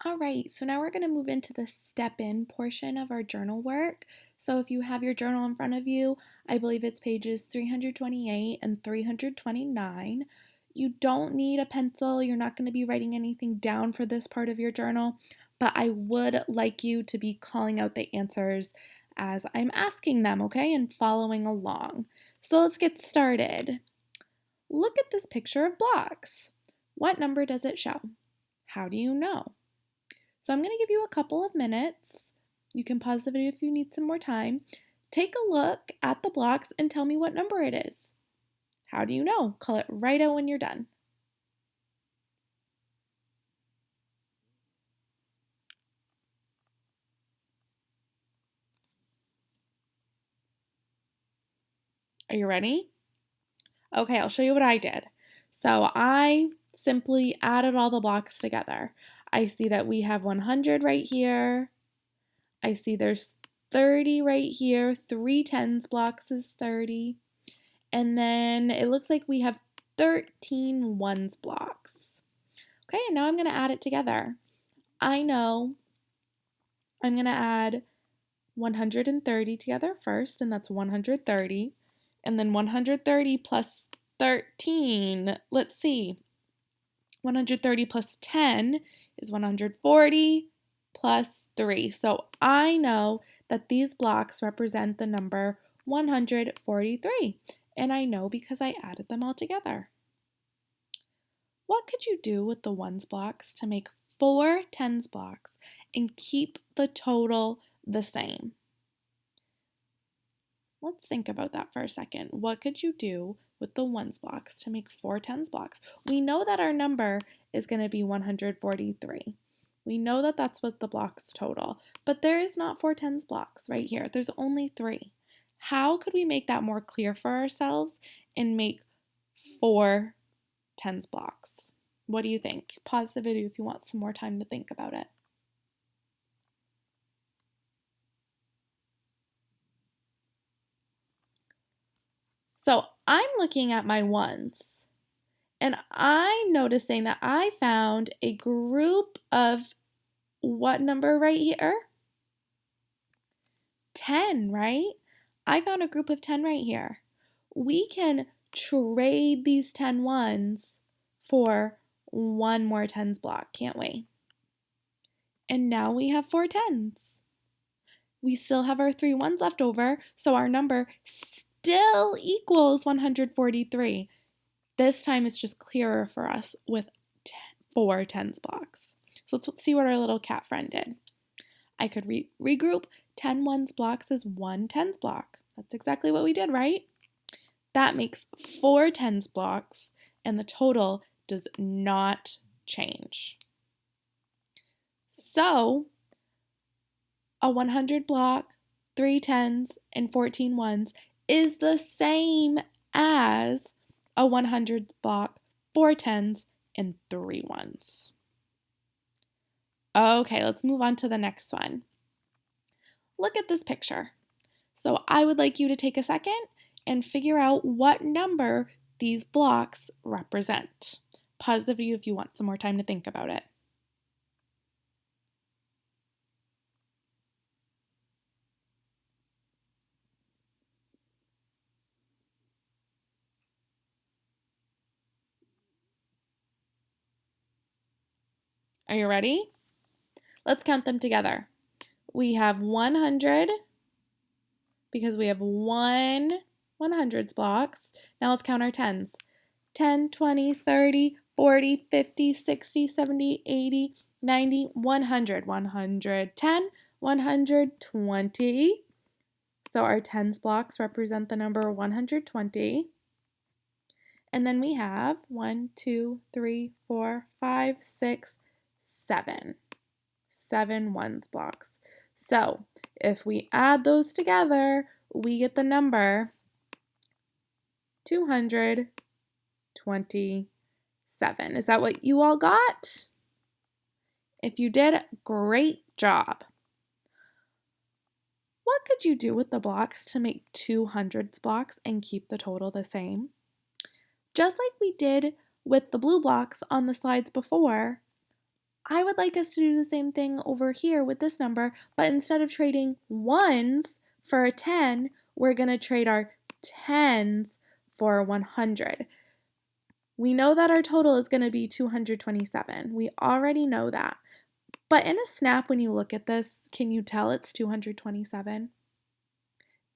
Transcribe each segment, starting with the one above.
All right, so now we're going to move into the step-in portion of our journal work. So if you have your journal in front of you, I believe it's pages 328 and 329. You don't need a pencil. You're not going to be writing anything down for this part of your journal, but I would like you to be calling out the answers as I'm asking them, okay, and following along. So let's get started. Look at this picture of blocks. What number does it show? How do you know? So I'm going to give you a couple of minutes. You can pause the video if you need some more time. Take a look at the blocks and tell me what number it is. How do you know? Call it right out when you're done. Are you ready? Okay, I'll show you what I did. So I simply added all the blocks together. I see that we have 100 right here. I see there's 30 right here. 3 tens blocks is 30. And then it looks like we have 13 ones blocks. Okay, and now I'm going to add it together. I know I'm going to add 130 together first, and that's 130. And then 130 plus 13, let's see, 130 plus 10 is 140 plus 3. So I know that these blocks represent the number 143, and I know because I added them all together. What could you do with the ones blocks to make 4 tens blocks and keep the total the same? Let's think about that for a second. What could you do with the ones blocks to make 4 tens blocks? We know that our number is going to be 143. We know that that's what the blocks total, but there is not 4 tens blocks right here. There's only 3. How could we make that more clear for ourselves and make 4 tens blocks? What do you think? Pause the video if you want some more time to think about it. So I'm looking at my ones, and I'm noticing that I found a group of what number right here? 10, right? I found a group of 10 right here. We can trade these 10 ones for one more tens block, can't we? And now we have 4 tens. We still have our 3 ones left over, so our number still equals 143. This time it's just clearer for us with 4 tens blocks. So let's see what our little cat friend did. I could regroup 10 ones blocks as 1 tens block. That's exactly what we did, right? That makes 4 tens blocks, and the total does not change. So a 100 block, 3 tens, and 14 ones is the same as a 100 block, 4 tens, and 3 ones. Okay, let's move on to the next one. Look at this picture. So I would like you to take a second and figure out what number these blocks represent. Pause the video if you want some more time to think about it. Are you ready? Let's count them together. We have 100 because we have 100s blocks. Now let's count our tens. 10, 20, 30, 40, 50, 60, 70, 80, 90, 100. 110, 120. So our tens blocks represent the number 120. And then we have 1, 2, 3, 4, 5, 6, 7. 7 ones blocks. So if we add those together, we get the number 227. Is that what you all got? If you did, great job. What could you do with the blocks to make 200s blocks and keep the total the same? Just like we did with the blue blocks on the slides before, I would like us to do the same thing over here with this number, but instead of trading ones for a 10, we're going to trade our tens for 100. We know that our total is going to be 227. We already know that. But in a snap, when you look at this, can you tell it's 227?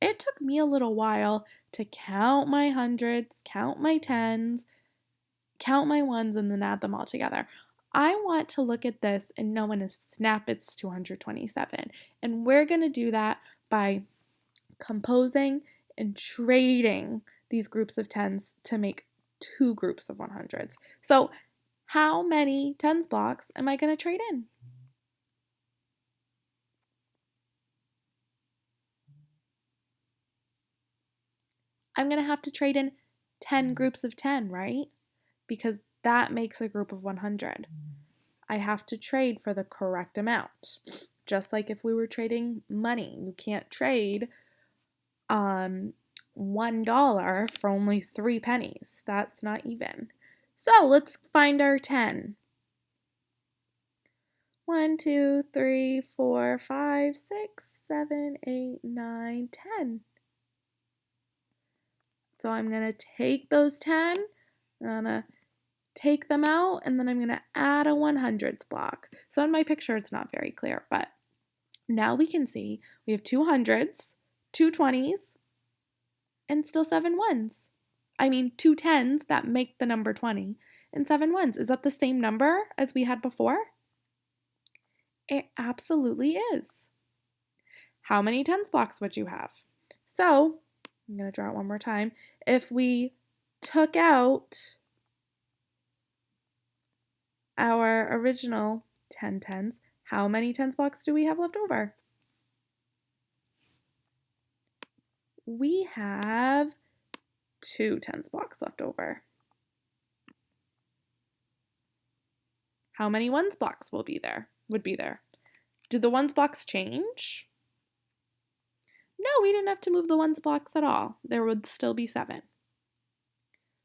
It took me a little while to count my hundreds, count my tens, count my ones, and then add them all together. I want to look at this and know in a snap it's 227. And we're going to do that by composing and trading these groups of tens to make two groups of 100s. So how many tens blocks am I going to trade in? I'm going to have to trade in 10 groups of 10, right? Because that makes a group of 100. I have to trade for the correct amount. Just like if we were trading money, you can't trade $1 for only 3 pennies. That's not even. So let's find our 10. 1, 2, 3, 4, 5, 6, 7, 8, 9, 10. So I'm going to take those 10, I'm going to take them out, and then I'm going to add a 100s block. So in my picture, it's not very clear, but now we can see we have 2 hundreds, 2 20s, and still 7 ones. I mean, 2 10s that make the number 20, and 7 ones. Is that the same number as we had before? It absolutely is. How many tens blocks would you have? So, I'm going to draw it one more time. If we took out our original 10 tens, how many tens blocks do we have left over? We have 2 tens blocks left over. How many ones blocks would be there? Did the ones blocks change? No, we didn't have to move the ones blocks at all. There would still be 7.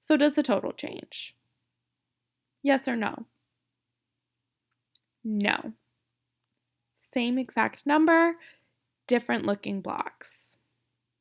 So does the total change? Yes or no? No. Same exact number, different looking blocks.